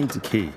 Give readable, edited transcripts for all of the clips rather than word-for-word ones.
needs a key.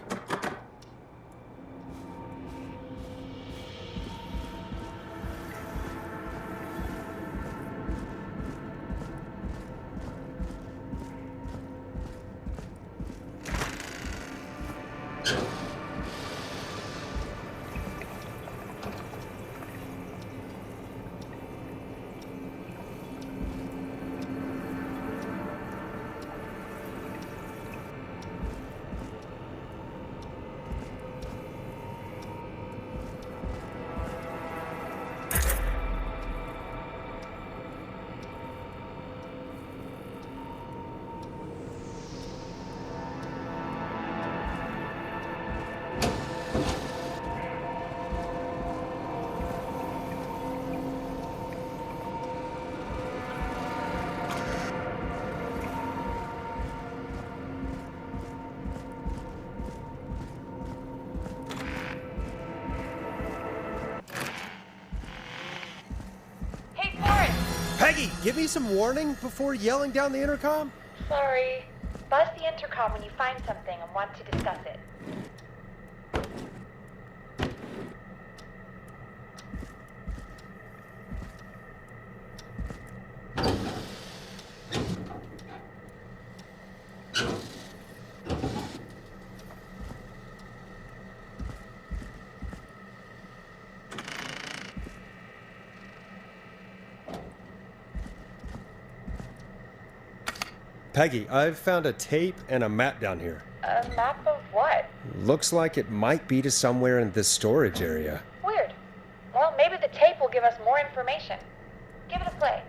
Peggy, give me some warning before yelling down the intercom. Sorry. Buzz the intercom when you find something and want to discuss it. Peggy, I've found a tape and a map down here. A map of what? Looks like it might be to somewhere in this storage area. Weird. Well, maybe the tape will give us more information. Give it a play.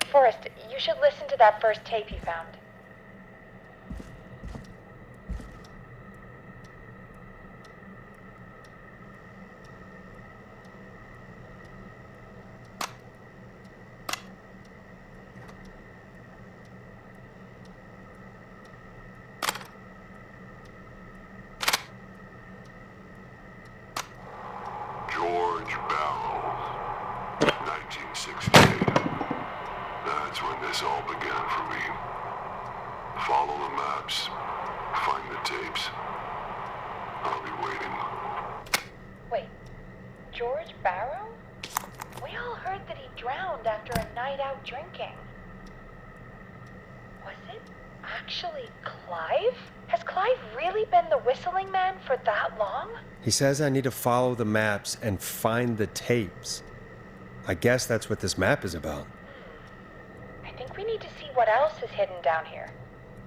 Forrest, you should listen to that first tape you found. George Barrow, 1968. That's when this all began for me. Follow the maps, find the tapes. I'll be waiting. Wait, George Barrow? We all heard that he drowned after a night out drinking. Was it actually Clive? Has Clive really been the whistling man for that long? He says I need to follow the maps and find the tapes. I guess that's what this map is about. I think we need to see what else is hidden down here.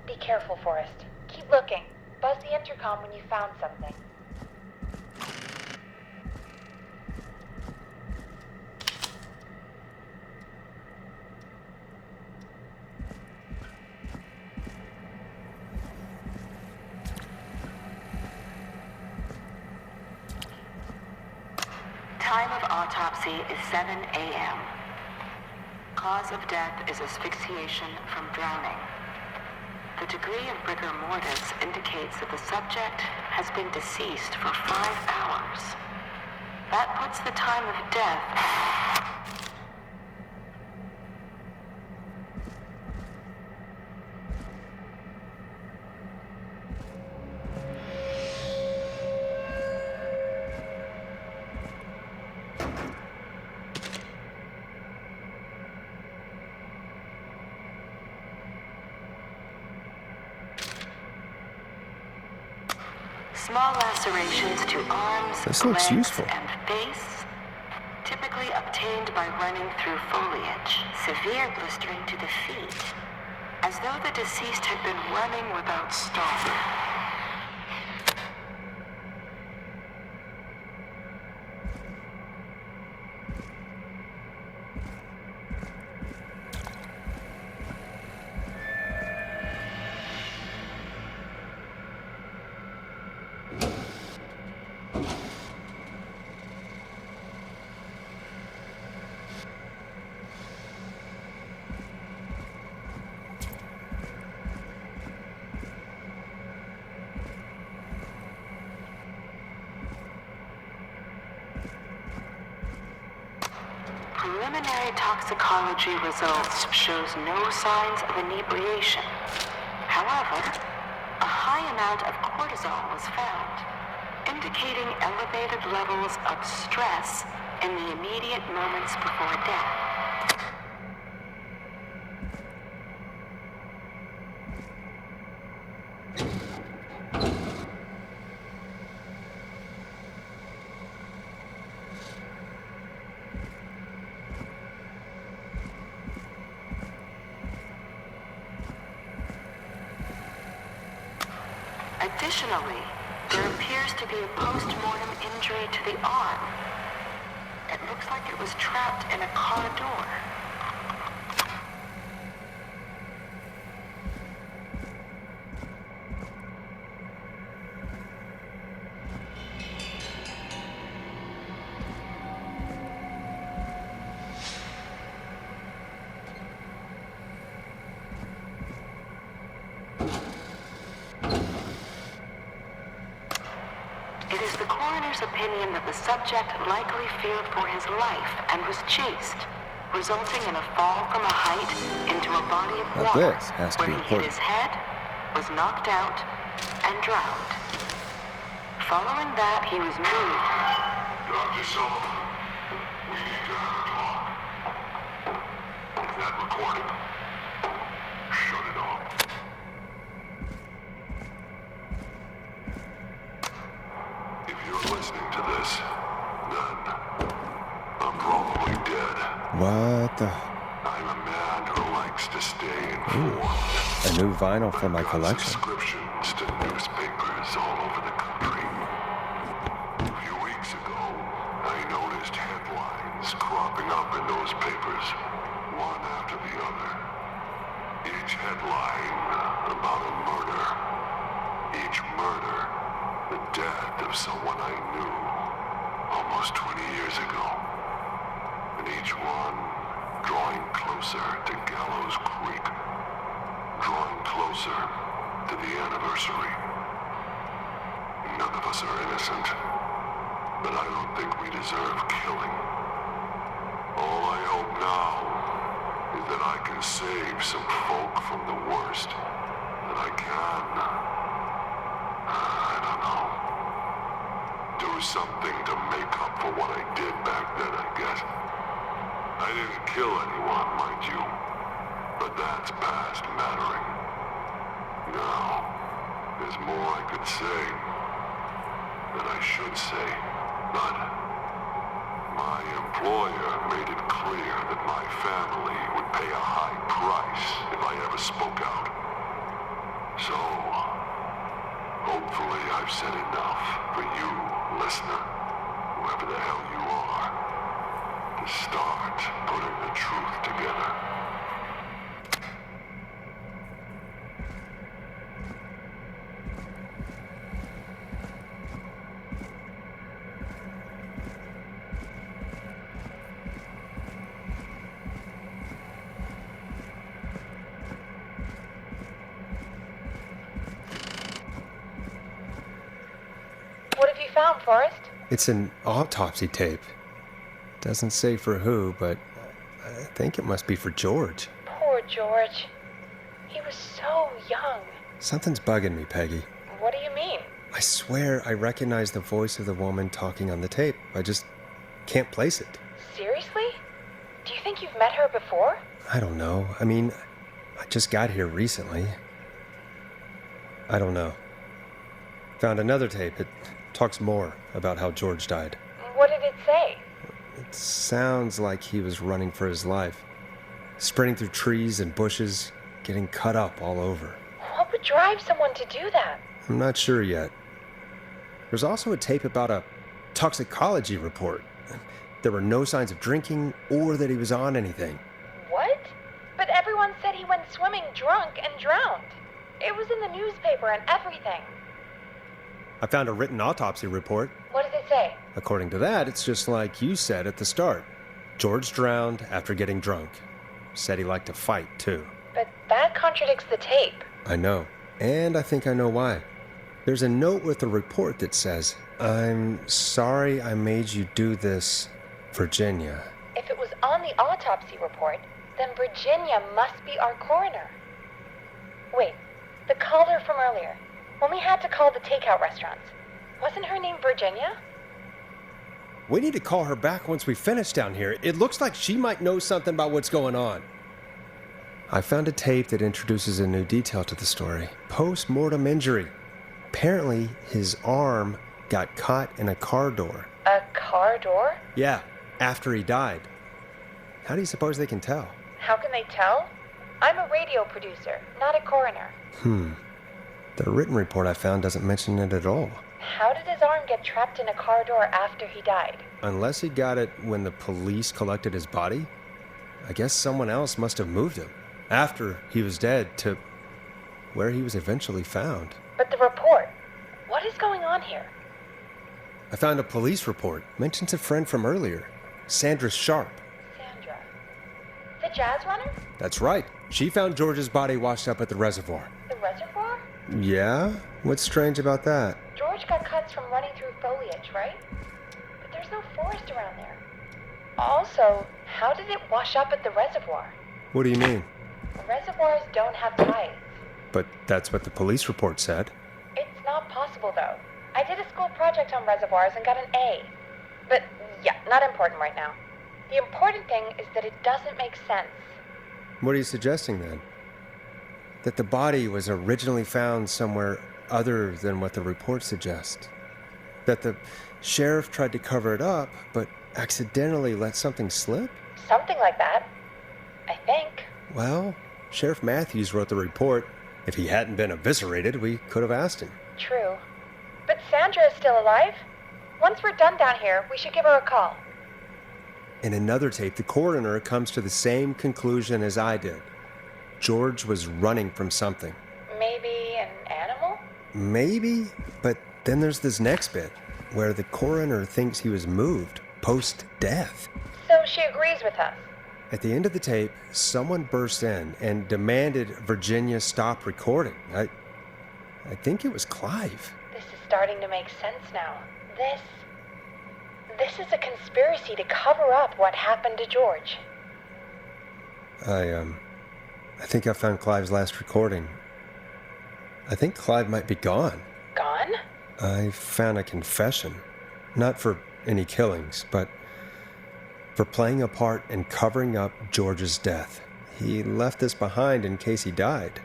Be careful, Forrest. Keep looking. Buzz the intercom when you found something. Time of autopsy is 7 a.m. Cause of death is asphyxiation from drowning. The degree of rigor mortis indicates that the subject has been deceased for 5 hours. That puts the time of death... Small lacerations to arms, This looks legs, useful. and face, typically obtained by running through foliage. Severe blistering to the feet, as though the deceased had been running without stopping. preliminary toxicology results shows no signs of inebriation. However, a high amount of cortisol was found, indicating elevated levels of stress in the immediate moments before death. Additionally, there appears to be a post-mortem injury to the arm. It looks like it was trapped in a car door. It is the coroner's opinion that the subject likely feared for his life and was chased, resulting in a fall from a height into a body of Now water this has to where be he hit important. his head, was knocked out, and drowned. Following that, he was moved. Dr. Sullivan, we need to have a talk. Is that recorded? Shut it off. If you're listening to this, then I'm probably dead. What the? I'm a man who likes to stay informed. A new vinyl for my I've got collection. subscriptions to newspapers all over the country. A few weeks ago, I noticed headlines cropping up in those papers, one after the other. Each headline about a murder. Each murder, the death of someone I knew almost 20 years ago. And each one drawing closer to Gallows Creek. Drawing closer to the anniversary. None of us are innocent, but I don't think we deserve killing. All I hope now is that I can save some folk from the worst that I can. I don't know. Do something to make up for what I did back then, I guess. I didn't kill anyone, mind you. But that's past mattering. Now, there's more I could say. That I should say. But my employer made it clear that my family would pay a high price if I ever spoke out. So, hopefully I've said enough for you, listener, whoever the hell you are, to start putting the truth together. What have you found, Forrest? It's an autopsy tape. Doesn't say for who, but I think it must be for George. Poor George. He was so young. Something's bugging me, Peggy. What do you mean? I swear I recognize the voice of the woman talking on the tape. I just can't place it. Seriously? Do you think you've met her before? I don't know. I mean, I just got here recently. I don't know. Found another tape. It talks more about how George died. What did it say? It sounds like he was running for his life. Sprinting through trees and bushes, getting cut up all over. What would drive someone to do that? I'm not sure yet. There's also a tape about a toxicology report. There were no signs of drinking or that he was on anything. What? But everyone said he went swimming drunk and drowned. It was in the newspaper and everything. I found a written autopsy report. What does it say? According to that, it's just like you said at the start. George drowned after getting drunk. Said he liked to fight, too. But that contradicts the tape. I know. And I think I know why. There's a note with the report that says, "I'm sorry I made you do this, Virginia." If it was on the the autopsy report, then Virginia must be our coroner. Wait, the caller from earlier, when we had to call the takeout restaurants, wasn't her name Virginia? We need to call her back once we finish down here. It looks like she might know something about what's going on. I found a tape that introduces a new detail to the story. Post-mortem injury. Apparently, his arm got caught in a car door. A car door? Yeah, after he died. How do you suppose they can tell? How can they tell? I'm a radio producer, not a coroner. The written report I found doesn't mention it at all. How did his arm get trapped in a car door after he died? Unless he got it when the police collected his body, I guess someone else must have moved him after he was dead to where he was eventually found. But the report, what is going on here? I found a police report. Mentions a friend from earlier, Sandra Sharp. Sandra. The jazz runner? That's right. She found George's body washed up at the reservoir. The reservoir? Yeah? What's strange about that? George got cuts from running through foliage, right? But there's no forest around there. Also, how did it wash up at the reservoir? What do you mean? Reservoirs don't have tides. But that's what the police report said. It's not possible, though. I did a school project on reservoirs and got an A. But, yeah, not important right now. The important thing is that it doesn't make sense. What are you suggesting, then? That the body was originally found somewhere other than what the report suggests? That the sheriff tried to cover it up, but accidentally let something slip? Something like that. I think. Well, Sheriff Matthews wrote the report. If he hadn't been eviscerated, we could have asked him. True. But Sandra is still alive. Once we're done down here, we should give her a call. In another tape, the coroner comes to the same conclusion as I did. George was running from something. Maybe an animal? Maybe, but then there's this next bit, where the coroner thinks he was moved post-death. So she agrees with us. At the end of the tape, someone burst in and demanded Virginia stop recording. I think it was Clive. This is starting to make sense now. This is a conspiracy to cover up what happened to George. I think I found Clive's last recording. I think Clive might be gone. Gone? I found a confession. Not for any killings, but for playing a part in covering up George's death. He left this behind in case he died.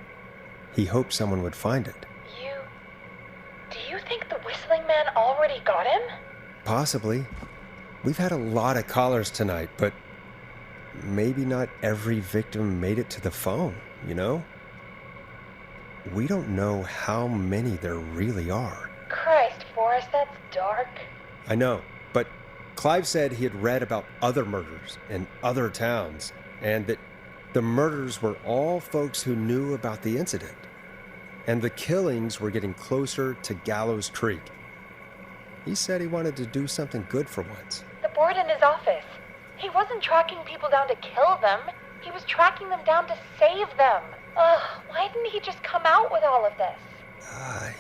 He hoped someone would find it. Do you think the Whistling Man already got him? Possibly. We've had a lot of callers tonight, but maybe not every victim made it to the phone, you know? We don't know how many there really are. Christ, Forrest, that's dark. I know, but Clive said he had read about other murders in other towns, and that the murders were all folks who knew about the incident. And the killings were getting closer to Gallows Creek. He said he wanted to do something good for once. The board in his office. He wasn't tracking people down to kill them. He was tracking them down to save them. Ugh, why didn't he just come out with all of this?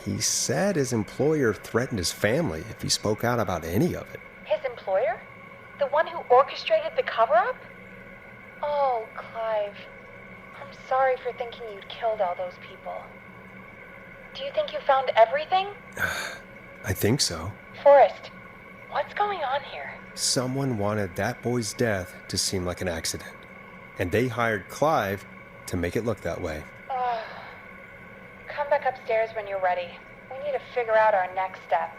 He said his employer threatened his family if he spoke out about any of it. His employer? The one who orchestrated the cover-up? Oh, Clive. I'm sorry for thinking you'd killed all those people. Do you think you found everything? I think so. Forrest, what's going on here? Someone wanted that boy's death to seem like an accident, and they hired Clive to make it look that way. Come back upstairs when you're ready. We need to figure out our next step.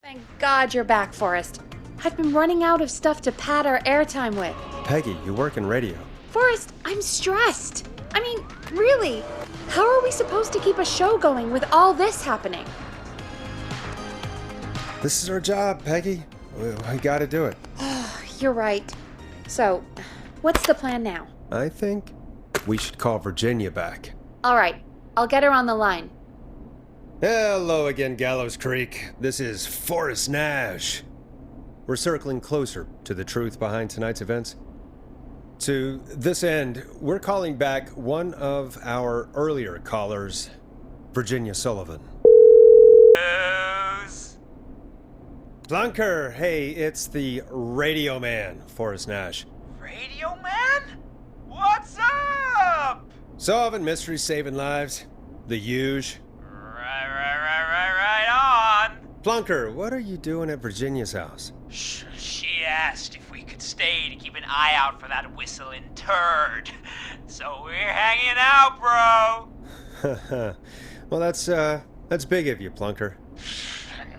Thank God you're back, Forrest. I've been running out of stuff to pad our airtime with. Peggy, you work in radio. Forrest, I'm stressed. I mean, really, how are we supposed to keep a show going with all this happening? This is our job, Peggy. We gotta do it. You're right. So, what's the plan now? I think we should call Virginia back. All right, I'll get her on the line. Hello again, Gallows Creek. This is Forrest Nash. We're circling closer to the truth behind tonight's events. To this end, we're calling back one of our earlier callers, Virginia Sullivan. Plunker, hey, it's the Radio Man, Forrest Nash. Radio Man? What's up? Solving mysteries, saving lives. The huge. Right on. Plunker, what are you doing at Virginia's house? She asked if we could stay to keep an eye out for that whistling turd. So we're hanging out, bro. Well, that's big of you, Plunker.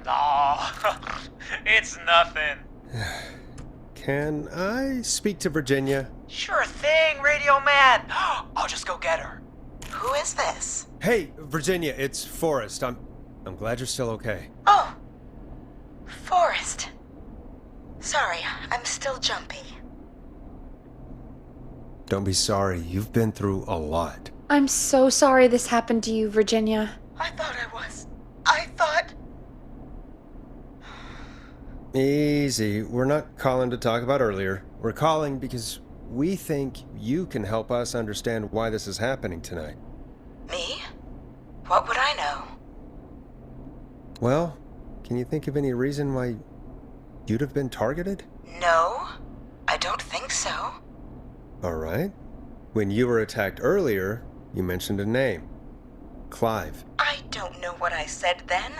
No, it's nothing. Can I speak to Virginia? Sure thing, Radio Man. I'll just go get her. Who is this? Hey, Virginia, it's Forrest. I'm glad you're still okay. Oh, Forrest. Sorry, I'm still jumpy. Don't be sorry. You've been through a lot. I'm so sorry this happened to you, Virginia. I thought I was. I thought... Easy. We're not calling to talk about earlier. We're calling because we think you can help us understand why this is happening tonight. Me? What would I know? Well, can you think of any reason why you'd have been targeted? No, I don't think so. All right. When you were attacked earlier, you mentioned a name. Clive. I don't know what I said then.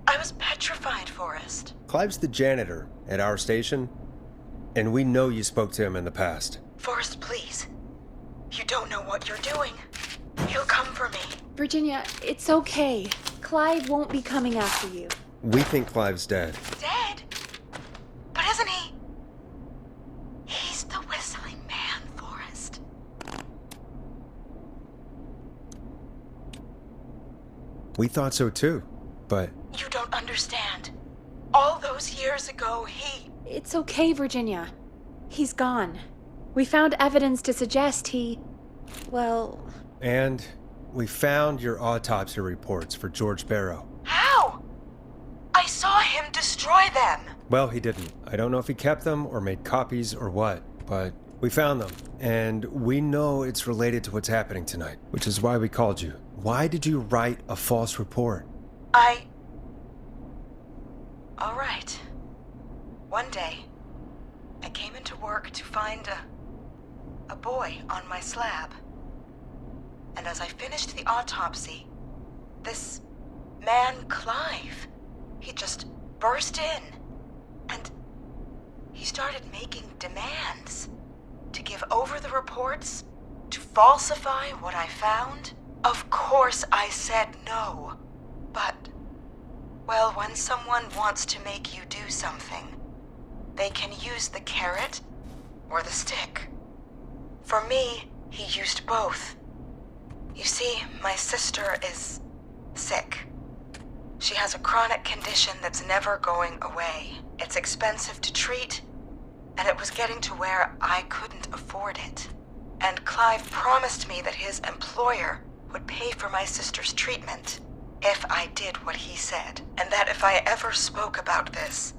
I was petrified, Forrest. Clive's the janitor at our station, and we know you spoke to him in the past. Forrest, please. You don't know what you're doing. He'll come for me. Virginia, it's okay. Clive won't be coming after you. We think Clive's dead. Dead? But isn't he? He's the whistling man, Forrest. We thought so too, but You don't understand. All those years ago, he... It's okay, Virginia. He's gone. We found evidence to suggest he... Well... And we found your autopsy reports for George Barrow. How? I saw him destroy them. Well, he didn't. I don't know if he kept them or made copies or what, but we found them. And we know it's related to what's happening tonight, which is why we called you. Why did you write a false report? All right. One day, I came into work to find a boy on my slab. And as I finished the autopsy, this man, Clive, he just burst in. And he started making demands to give over the reports, to falsify what I found. Of course I said no, but, well, when someone wants to make you do something, they can use the carrot or the stick. For me, he used both. You see, my sister is sick. She has a chronic condition that's never going away. It's expensive to treat, and it was getting to where I couldn't afford it. And Clive promised me that his employer would pay for my sister's treatment if I did what he said, and that if I ever spoke about this,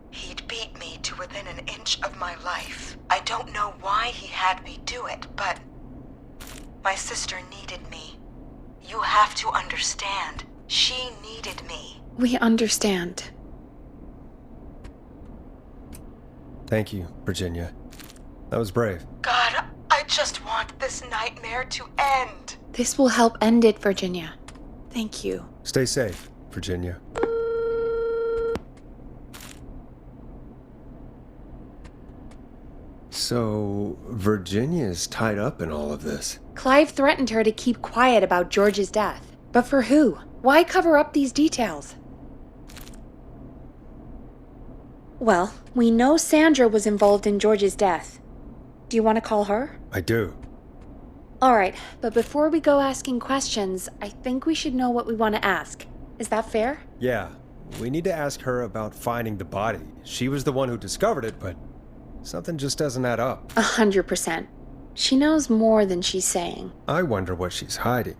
he'd beat me to within an inch of my life. I don't know why he had me do it, but my sister needed me. You have to understand, she needed me. We understand. Thank you, Virginia. That was brave. God, I just want this nightmare to end. This will help end it, Virginia. Thank you. Stay safe, Virginia. So, Virginia's tied up in all of this. Clive threatened her to keep quiet about George's death. But for who? Why cover up these details? Well, we know Sandra was involved in George's death. Do you want to call her? I do. Alright, but before we go asking questions, I think we should know what we want to ask. Is that fair? Yeah, we need to ask her about finding the body. She was the one who discovered it, but something just doesn't add up. 100%. She knows more than she's saying. I wonder what she's hiding.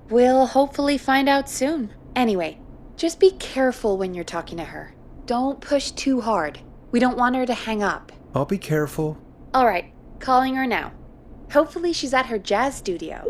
We'll hopefully find out soon. Anyway, just be careful when you're talking to her. Don't push too hard. We don't want her to hang up. I'll be careful. Alright, calling her now. Hopefully she's at her jazz studio.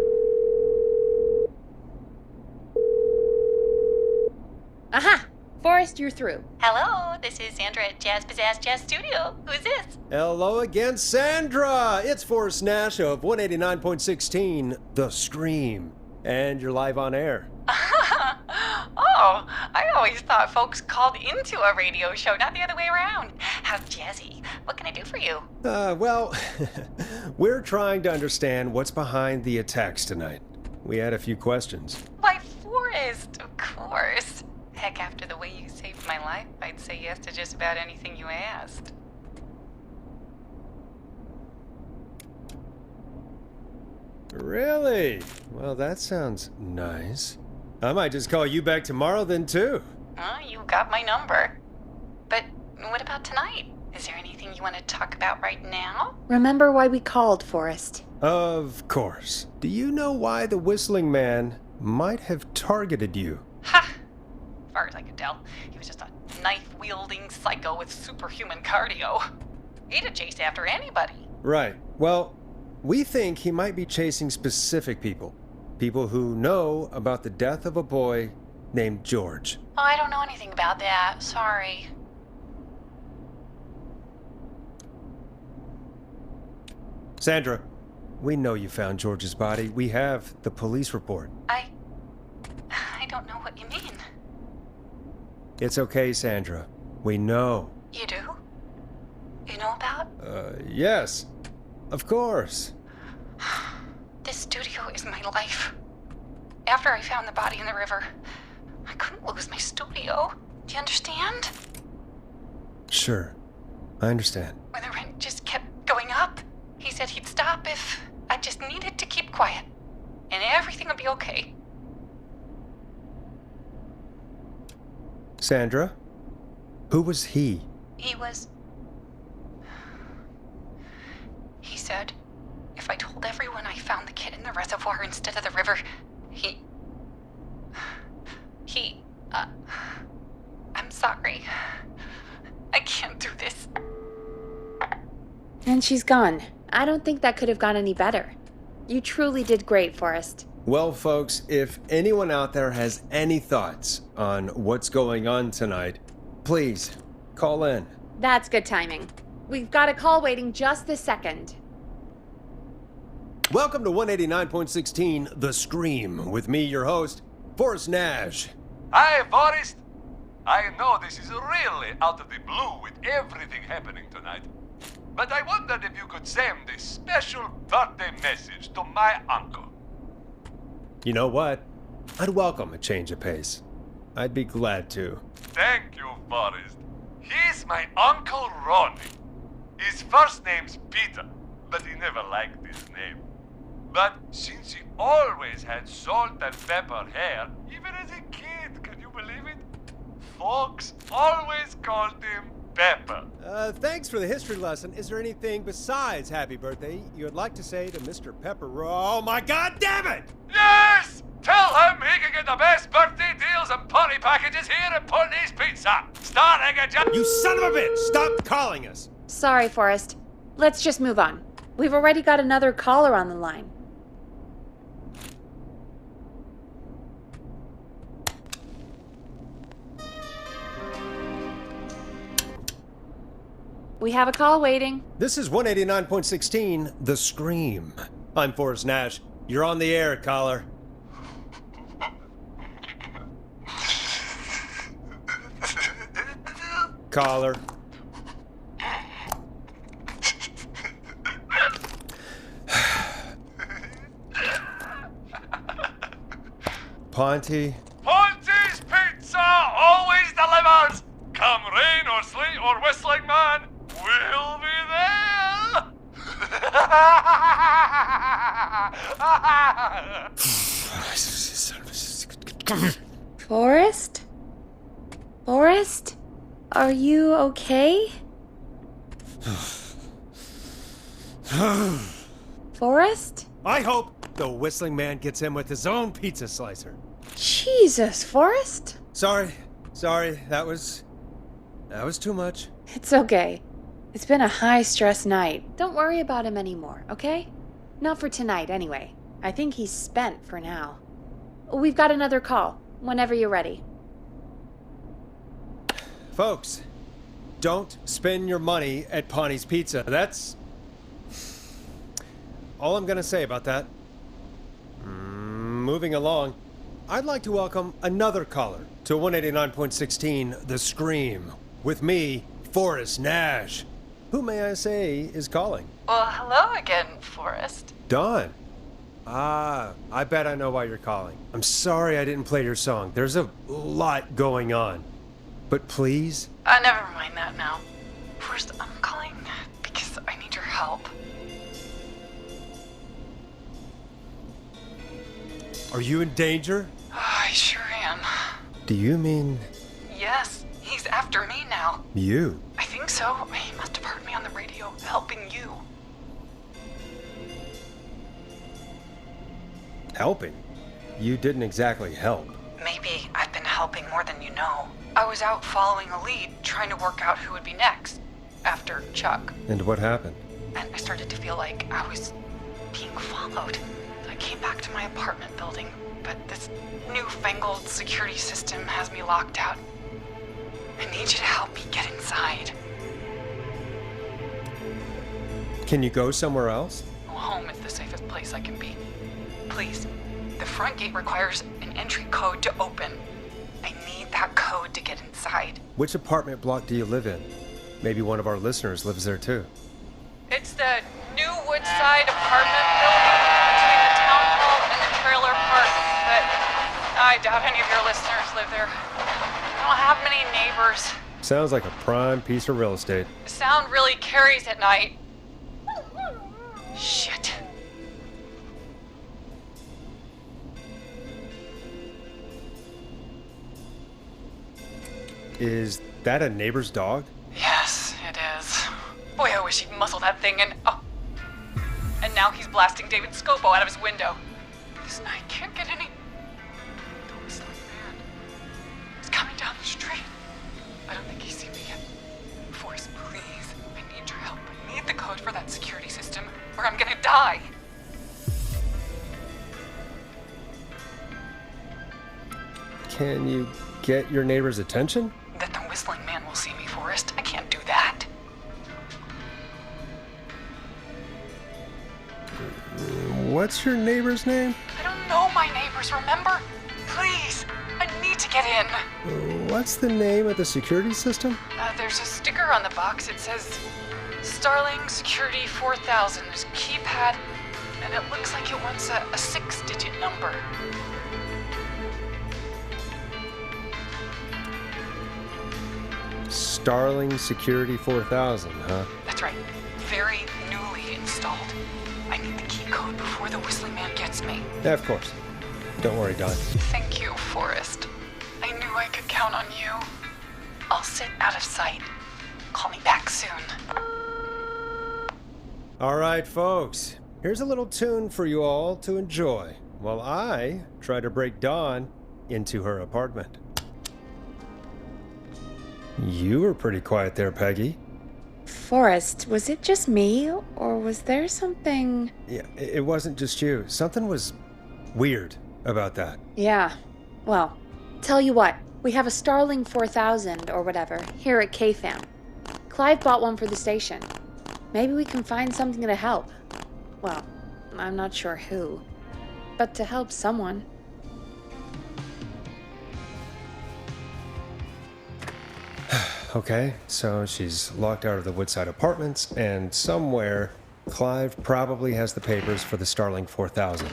Aha! Forrest, you're through. Hello, this is Sandra at Jazz Pizzazz Jazz Studio. Who's this? Hello again, Sandra! It's Forrest Nash of 189.16, The Scream. And you're live on air. Oh, I always thought folks called into a radio show, not the other way around. How jazzy. What can I do for you? Well, we're trying to understand what's behind the attacks tonight. We had a few questions. Why, Forrest, of course. Heck, after the way you saved my life, I'd say yes to just about anything you asked. Really? Well, that sounds nice. I might just call you back tomorrow then, too. You got my number. But what about tonight? Is there anything you want to talk about right now? Remember why we called, Forrest. Of course. Do you know why the Whistling Man might have targeted you? Ha! As far as I could tell, he was just a knife-wielding psycho with superhuman cardio. He'd have chased after anybody. Right. Well, we think he might be chasing specific people. People who know about the death of a boy named George. Oh, I don't know anything about that. Sorry. Sandra, we know you found George's body. We have the police report. I don't know what you mean. It's okay, Sandra. We know. You do? You know about? Yes. Of course. This studio is my life. After I found the body in the river, I couldn't lose my studio. Do you understand? Sure. I understand. When the rent just kept going up, he said he'd stop if I just needed to keep quiet. And everything would be okay. Sandra? Who was he? He said if I told everyone I found the kid in the reservoir instead of the river, I'm sorry. I can't do this. And she's gone. I don't think that could have gone any better. You truly did great, Forrest. Well, folks, if anyone out there has any thoughts on what's going on tonight, please call in. That's good timing. We've got a call waiting just this second. Welcome to 189.16, The Scream, with me, your host, Forrest Nash. Hi, Forrest. I know this is really out of the blue with everything happening tonight, but I wondered if you could send a special birthday message to my uncle. You know what? I'd welcome a change of pace. I'd be glad to. Thank you, Forrest. He's my Uncle Ronnie. His first name's Peter, but he never liked his name. But since he always had salt and pepper hair, even as a kid, can you believe it? Folks always called him Pepper. Thanks for the history lesson. Is there anything besides happy birthday you would like to say to Mr. Pepper? Oh my god damn it! Yes! Tell him he can get the best birthday deals and party packages here at Putney's Pizza. Starting at just... You son of a bitch! Stop calling us! Sorry, Forrest. Let's just move on. We've already got another caller on the line. We have a call waiting. This is 189.16, The Scream. I'm Forrest Nash. You're on the air, caller. Caller. Ponty. Ponty's Pizza always delivers! Come rain or sleet or whistling man, we'll be there! Forrest? Forrest? Are you okay? Forrest? I hope the Whistling Man gets in with his own pizza slicer. Jesus, Forrest? Sorry, that was too much. It's okay. It's been a high-stress night. Don't worry about him anymore, okay? Not for tonight, anyway. I think he's spent for now. We've got another call, whenever you're ready. Folks, don't spend your money at Pawnee's Pizza. That's all I'm gonna say about that. Moving along, I'd like to welcome another caller to 189.16 The Scream. With me, Forrest Nash. Who, may I say, is calling? Well, hello again, Forrest. Dawn. I bet I know why you're calling. I'm sorry I didn't play your song. There's a lot going on. But please? Never mind that now. Forrest, I'm calling because I need your help. Are you in danger? I sure am. Do you mean Yes, he's after me now. you? I think so. He must have heard me on the radio helping you. Helping? You didn't exactly help. Maybe I've been helping more than you know. I was out following a lead, trying to work out who would be next, after Chuck. And what happened? And I started to feel like I was being followed. I came back to my apartment building, but this newfangled security system has me locked out. I need you to help me get inside. Can you go somewhere else? Home is the safest place I can be. Please, the front gate requires an entry code to open. I need that code to get inside. Which apartment block do you live in? Maybe one of our listeners lives there too. It's the new Woodside apartment building between the town hall and the trailer park, but I doubt any of your listeners live there. I don't have many neighbors. Sounds like a prime piece of real estate. The sound really carries at night. Shit. Is that a neighbor's dog? Yes, it is. Boy, I wish he'd muzzle that thing and... Oh. And now he's blasting David Scopo out of his window. This night can't get any... The whistling man. He's coming down the street. I don't think he's seen me yet. Forrest, please. I need your help. I need the code for that security system, or I'm gonna die. Can you get your neighbor's attention? Then the whistling man will see me, Forrest. I can't do that. What's your neighbor's name? I don't know my neighbors, remember? Please, I need to get in. What's the name of the security system? There's a sticker on the box. It says Starling Security 4000. There's a keypad, and it looks like it wants a 6-digit number. Starling Security 4000, huh? That's right. Very newly installed. I need the key code before the whistling man gets me. Yeah, of course. Don't worry, Don. Thank you, Forrest. I knew I could count on you. I'll sit out of sight. Call me back soon. All right, folks. Here's a little tune for you all to enjoy while I try to break Dawn into her apartment. You were pretty quiet there, Peggy. Forrest, was it just me, or was there something... Yeah, it wasn't just you. Something was weird about that. Yeah. Well, tell you what, we have a Starling 4000 or whatever here at KFAM. Clive bought one for the station. Maybe we can find something to help. Well, I'm not sure who, but to help someone. Okay, so she's locked out of the Woodside Apartments, and somewhere, Clive probably has the papers for the Starling 4000.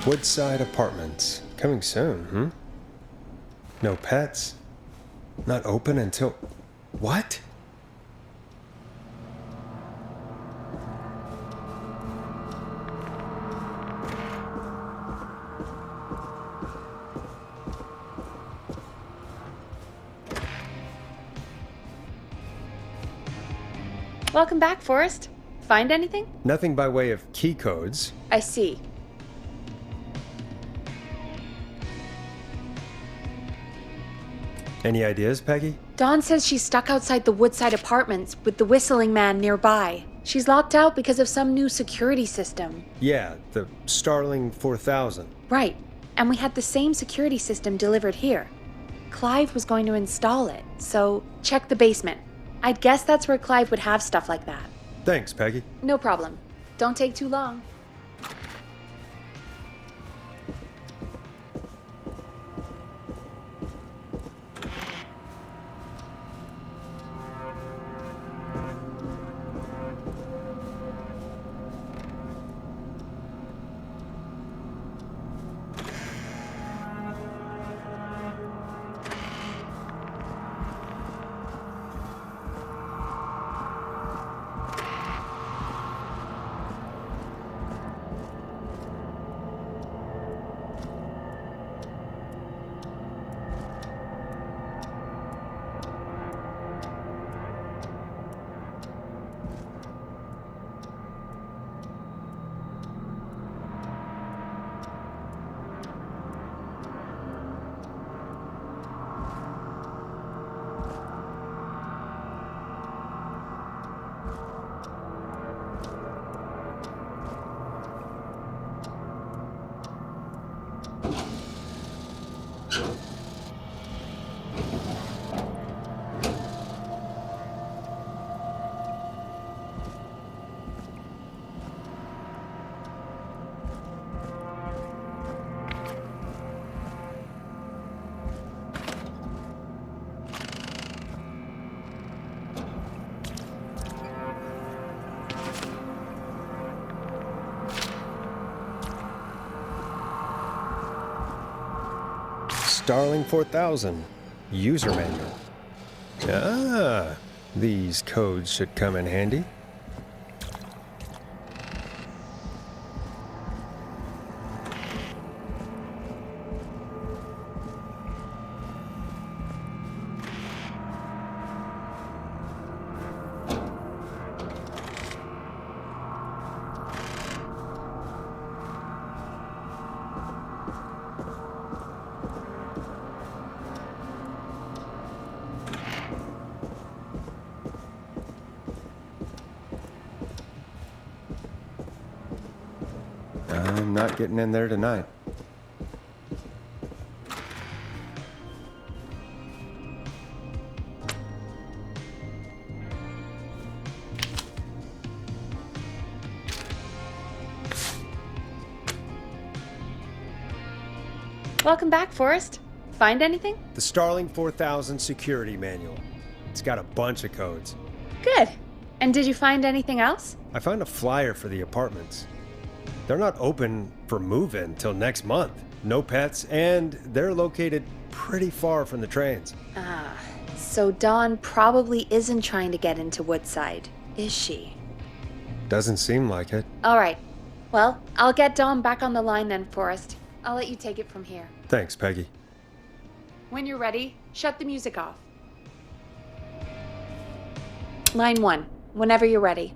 Woodside Apartments. Coming soon, hmm? No pets. Not open until... What? Welcome back, Forrest. Find anything? Nothing by way of key codes. I see. Any ideas, Peggy? Dawn says she's stuck outside the Woodside Apartments with the whistling man nearby. She's locked out because of some new security system. Yeah, the Starling 4000. Right. And we had the same security system delivered here. Clive was going to install it, so check the basement. I'd guess that's where Clive would have stuff like that. Thanks, Peggy. No problem. Don't take too long. Starling 4000. User manual. Ah, these codes should come in handy. I'm not getting in there tonight. Welcome back, Forrest. Find anything? The Starling 4000 security manual. It's got a bunch of codes. Good. And did you find anything else? I found a flyer for the apartments. They're not open for move-in till next month. No pets, and they're located pretty far from the trains. Ah, so Dawn probably isn't trying to get into Woodside, is she? Doesn't seem like it. All right. Well, I'll get Dawn back on the line then, Forrest. I'll let you take it from here. Thanks, Peggy. When you're ready, shut the music off. Line 1, whenever you're ready.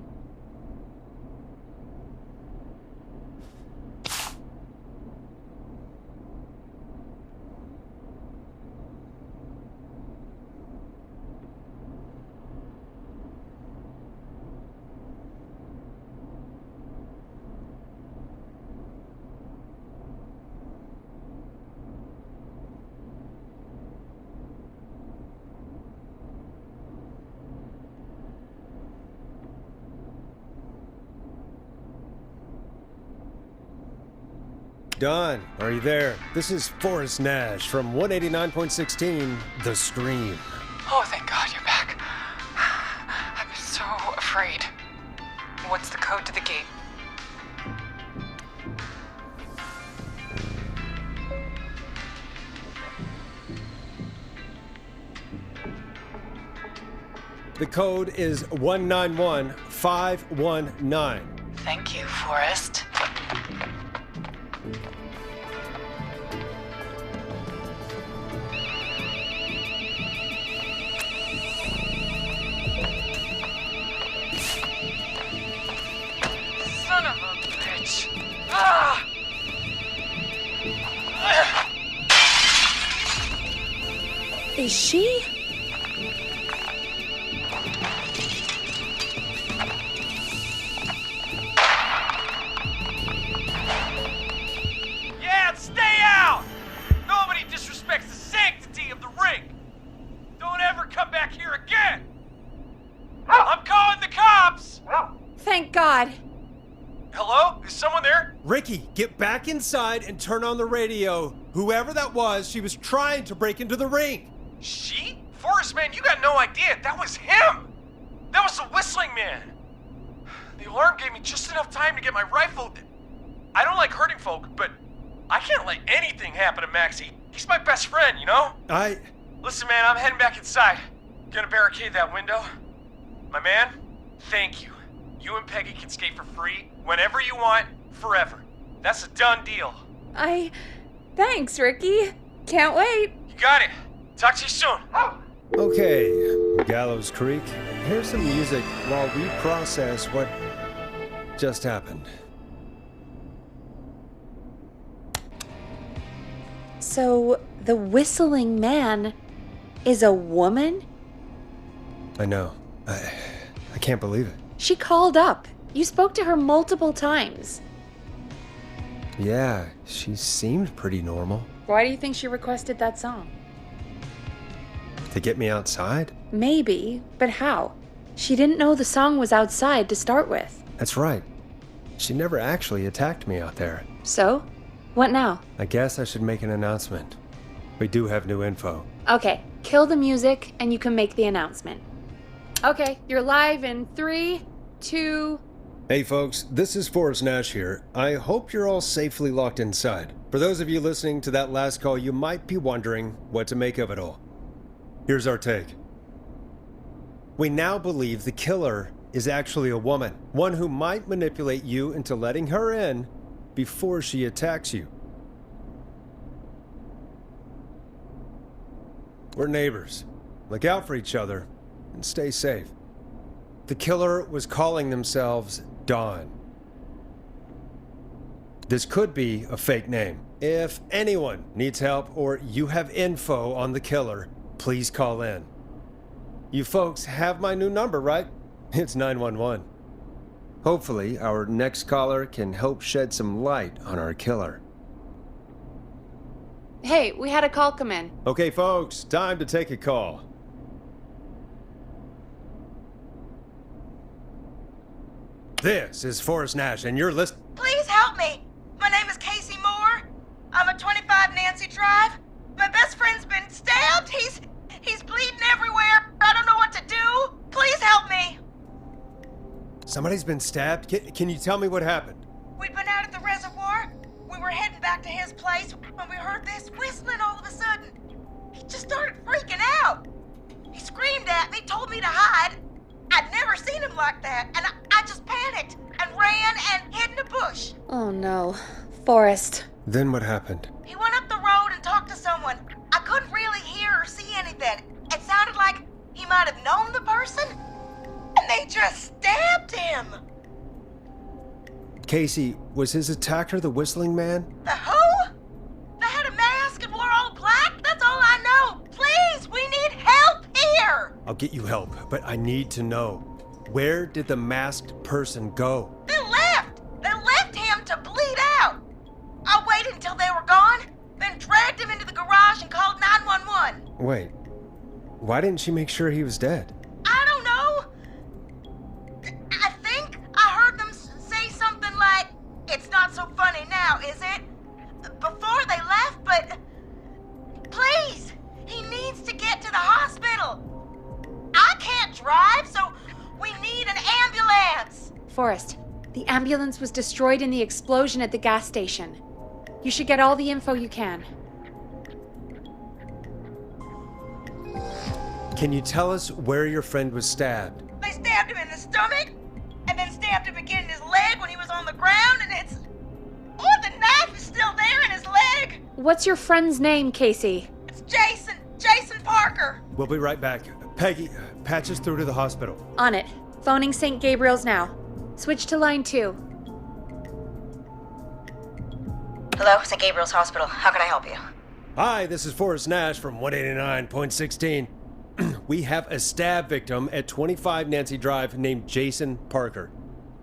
Don, are you there? This is Forrest Nash from 189.16, The Stream. Oh, thank God you're back. I've been so afraid. What's the code to the gate? The code is 191519. Thank you, Forrest. Son of a bitch. Ah! Is she? Yeah, stay out! Nobody disrespects the sanctity of the ring! Don't ever come back here again! I'm calling the cops! Thank God. Hello? Is someone there? Ricky, get back inside and turn on the radio. Whoever that was, she was trying to break into the ring. She? Forrest, man, you got no idea. That was him! That was the whistling man! The alarm gave me just enough time to get my rifle. I don't like hurting folk, but I can't let anything happen to Maxie. He's my best friend, you know? Listen, man, I'm heading back inside. Gonna barricade that window. My man, thank you. You and Peggy can skate for free whenever you want, forever. That's a done deal. Thanks, Ricky. Can't wait. You got it. Talk to you soon. Okay, Gallows Creek, here's some music while we process what just happened. So, the whistling man is a woman? I know. I can't believe it. She called up. You spoke to her multiple times. Yeah, she seemed pretty normal. Why do you think she requested that song? To get me outside? Maybe, but how? She didn't know the song was outside to start with. That's right. She never actually attacked me out there. So? What now? I guess I should make an announcement. We do have new info. Okay, kill the music and you can make the announcement. Okay, you're live in 3, 2... Hey folks, this is Forrest Nash here. I hope you're all safely locked inside. For those of you listening to that last call, you might be wondering what to make of it all. Here's our take. We now believe the killer is actually a woman, one who might manipulate you into letting her in before she attacks you. We're neighbors. Look out for each other and stay safe. The killer was calling themselves Dawn. This could be a fake name. If anyone needs help or you have info on the killer, please call in. You folks have my new number, right? It's 911. Hopefully, our next caller can help shed some light on our killer. Hey, we had a call come in. Okay, folks, time to take a call. This is Forrest Nash, and you're listening. Please help me. My name is Casey Moore. I'm at 25 Nancy Drive. My best friend's been stabbed. He's bleeding everywhere. I don't know what to do. Please help me. Somebody's been stabbed? Can you tell me what happened? We'd been out at the reservoir. We were heading back to his place when we heard this whistling all of a sudden. He just started freaking out. He screamed at me, told me to hide. I'd never seen him like that, and I just panicked and ran and hid in a bush. Oh no. Forrest. Then what happened? He went up the road and talked to someone. I couldn't really hear or see anything. It sounded like he might have known the person, and they just stabbed him. Casey, was his attacker the whistling man? The who? They had a mask and wore all black? That's all I know. Please, we need help here. I'll get you help, but I need to know. Where did the masked person go? They left. They left him to bleed out. I waited until they were gone, then dragged him into the garage and called 911. Wait, why didn't she make sure he was dead? I don't know. I think I heard them say something like, "It's not so funny now, is it?" before they left, but please, he needs to get to the hospital. I can't drive, so we need an ambulance. Forrest, the ambulance was destroyed in the explosion at the gas station. You should get all the info you can. Can you tell us where your friend was stabbed? They stabbed him in the stomach, and then stabbed him again in his leg when he was on the ground, and it's... Oh, the knife is still there in his leg! What's your friend's name, Casey? It's Jason. Jason Parker. We'll be right back. Peggy, patch us through to the hospital. On it. Phoning St. Gabriel's now. Switch to line 2. Hello, St. Gabriel's Hospital. How can I help you? Hi, this is Forrest Nash from 189.16. We have a stab victim at 25 Nancy Drive named Jason Parker.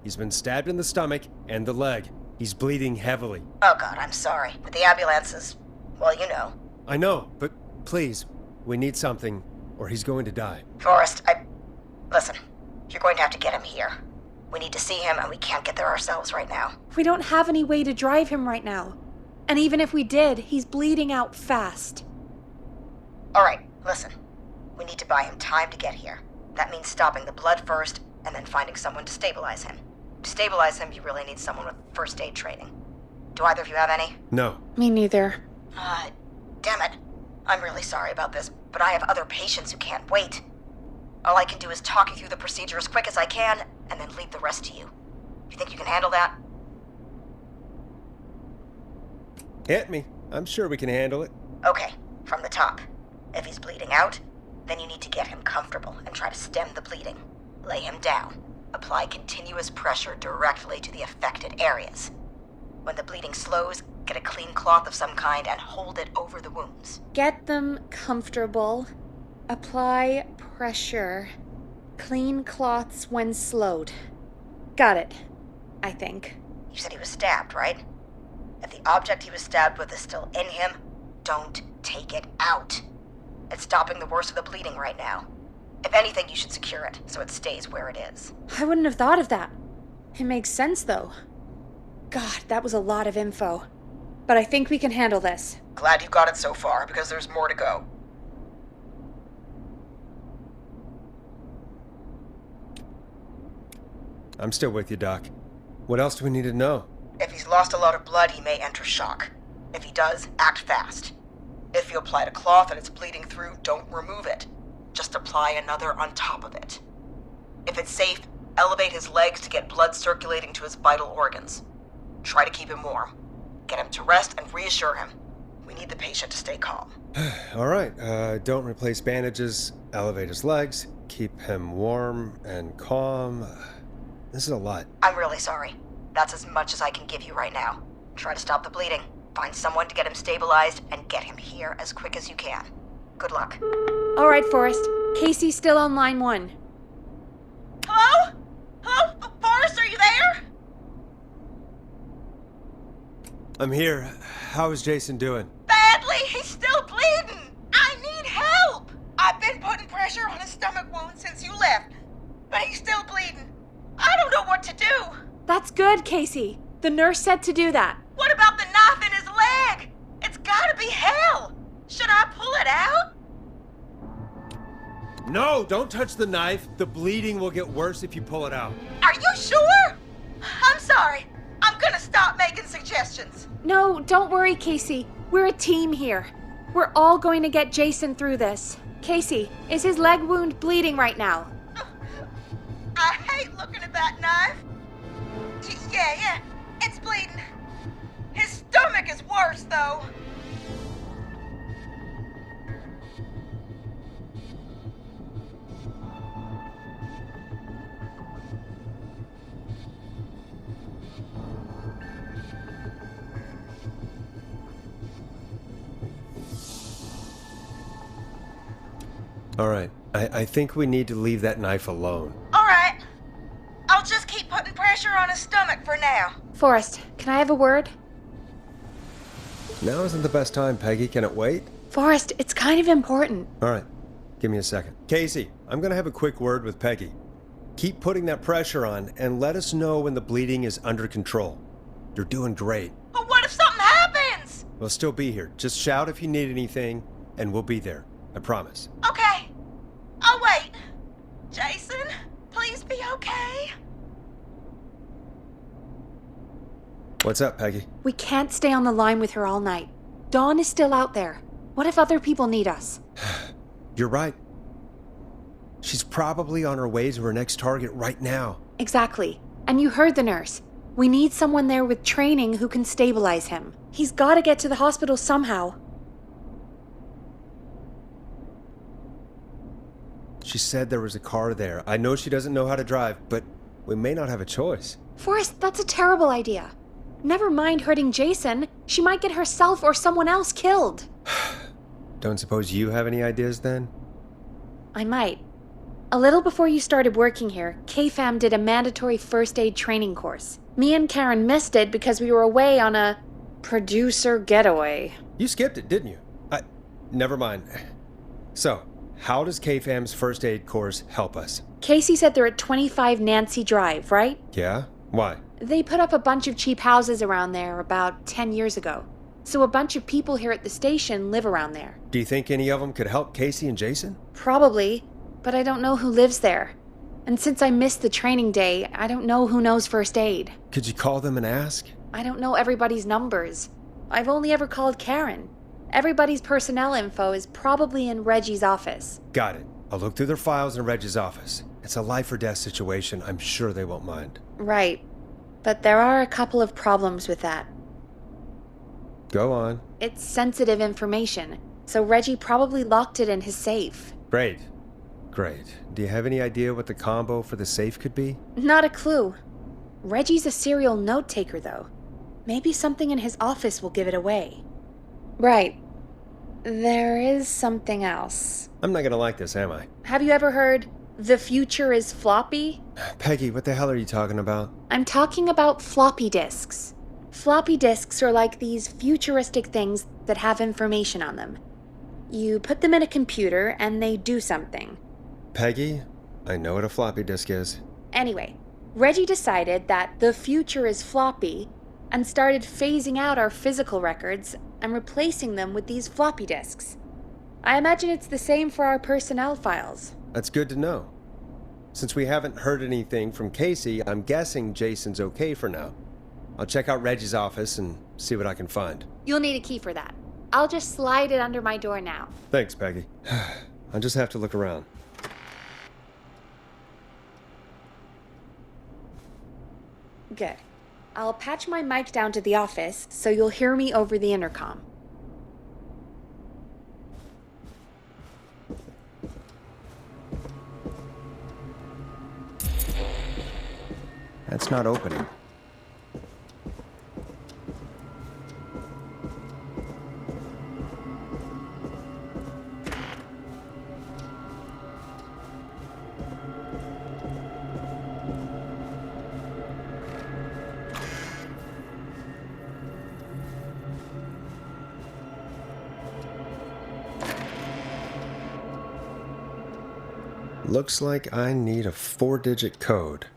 He's been stabbed in the stomach and the leg. He's bleeding heavily. Oh, God, I'm sorry. But the ambulance is... well, you know. I know, but please, we need something, or he's going to die. Forrest, Listen, you're going to have to get him here. We need to see him, and we can't get there ourselves right now. We don't have any way to drive him right now. And even if we did, he's bleeding out fast. All right, listen. We need to buy him time to get here. That means stopping the blood first, and then finding someone to stabilize him. To stabilize him, you really need someone with first aid training. Do either of you have any? No. Me neither. Damn it. I'm really sorry about this, but I have other patients who can't wait. All I can do is talk you through the procedure as quick as I can, and then leave the rest to you. You think you can handle that? Hit me. I'm sure we can handle it. Okay, from the top. If he's bleeding out, then you need to get him comfortable and try to stem the bleeding. Lay him down. Apply continuous pressure directly to the affected areas. When the bleeding slows, get a clean cloth of some kind and hold it over the wounds. Get them comfortable. Apply pressure. Clean cloths when slowed. Got it. I think. You said he was stabbed, right? If the object he was stabbed with is still in him, don't take it out. It's stopping the worst of the bleeding right now. If anything, you should secure it so it stays where it is. I wouldn't have thought of that. It makes sense, though. God, that was a lot of info. But I think we can handle this. Glad you got it so far, because there's more to go. I'm still with you, Doc. What else do we need to know? If he's lost a lot of blood, he may enter shock. If he does, act fast. If you applied a cloth and it's bleeding through, don't remove it. Just apply another on top of it. If it's safe, elevate his legs to get blood circulating to his vital organs. Try to keep him warm. Get him to rest and reassure him. We need the patient to stay calm. All right, don't replace bandages, elevate his legs, keep him warm and calm. This is a lot. I'm really sorry. That's as much as I can give you right now. Try to stop the bleeding. Find someone to get him stabilized and get him here as quick as you can. Good luck. All right, Forrest. Casey's still on line 1. Hello? Hello? Forrest, are you there? I'm here. How is Jason doing? Badly. He's still bleeding. I need help. I've been putting pressure on his stomach wound since you left, but he's still bleeding. I don't know what to do. That's good, Casey. The nurse said to do that. What about the knife in his leg? It's gotta be hell. Should I pull it out? No, don't touch the knife. The bleeding will get worse if you pull it out. Are you sure? I'm sorry. I'm gonna stop making suggestions. No, don't worry, Casey. We're a team here. We're all going to get Jason through this. Casey, is his leg wound bleeding right now? I hate looking at that knife. Yeah, it's bleeding. His stomach is worse, though. All right, I think we need to leave that knife alone. All right. I'll just keep putting pressure on his stomach for now. Forrest, can I have a word? Now isn't the best time, Peggy. Can it wait? Forrest, it's kind of important. All right, give me a second. Casey, I'm gonna have a quick word with Peggy. Keep putting that pressure on and let us know when the bleeding is under control. You're doing great. But what if something happens? We'll still be here. Just shout if you need anything, and we'll be there. I promise. Okay. I'll wait. Jason, please be okay. What's up, Peggy? We can't stay on the line with her all night. Dawn is still out there. What if other people need us? You're right. She's probably on her way to her next target right now. Exactly. And you heard the nurse. We need someone there with training who can stabilize him. He's gotta get to the hospital somehow. She said there was a car there. I know she doesn't know how to drive, but we may not have a choice. Forrest, that's a terrible idea. Never mind hurting Jason. She might get herself or someone else killed. Don't suppose you have any ideas then? I might. A little before you started working here, KFAM did a mandatory first aid training course. Me and Karen missed it because we were away on a producer getaway. You skipped it, didn't you? Never mind. So, how does KFAM's first aid course help us? Casey said they're at 25 Nancy Drive, right? Yeah? Why? They put up a bunch of cheap houses around there about 10 years ago. So a bunch of people here at the station live around there. Do you think any of them could help Casey and Jason? Probably, but I don't know who lives there. And since I missed the training day, I don't know who knows first aid. Could you call them and ask? I don't know everybody's numbers. I've only ever called Karen. Everybody's personnel info is probably in Reggie's office. Got it. I'll look through their files in Reggie's office. It's a life or death situation. I'm sure they won't mind. Right. But there are a couple of problems with that. Go on. It's sensitive information, so Reggie probably locked it in his safe. Great. Do you have any idea what the combo for the safe could be? Not a clue. Reggie's a serial note taker, though. Maybe something in his office will give it away. Right. There is something else. I'm not gonna like this, am I? Have you ever heard, "The future is floppy"? Peggy, what the hell are you talking about? I'm talking about floppy disks. Floppy disks are like these futuristic things that have information on them. You put them in a computer and they do something. Peggy, I know what a floppy disk is. Anyway, Reggie decided that the future is floppy and started phasing out our physical records and replacing them with these floppy disks. I imagine it's the same for our personnel files. That's good to know. Since we haven't heard anything from Casey, I'm guessing Jason's okay for now. I'll check out Reggie's office and see what I can find. You'll need a key for that. I'll just slide it under my door now. Thanks, Peggy. I'll just have to look around. Good. I'll patch my mic down to the office so you'll hear me over the intercom. That's not opening. Looks like I need a 4-digit code.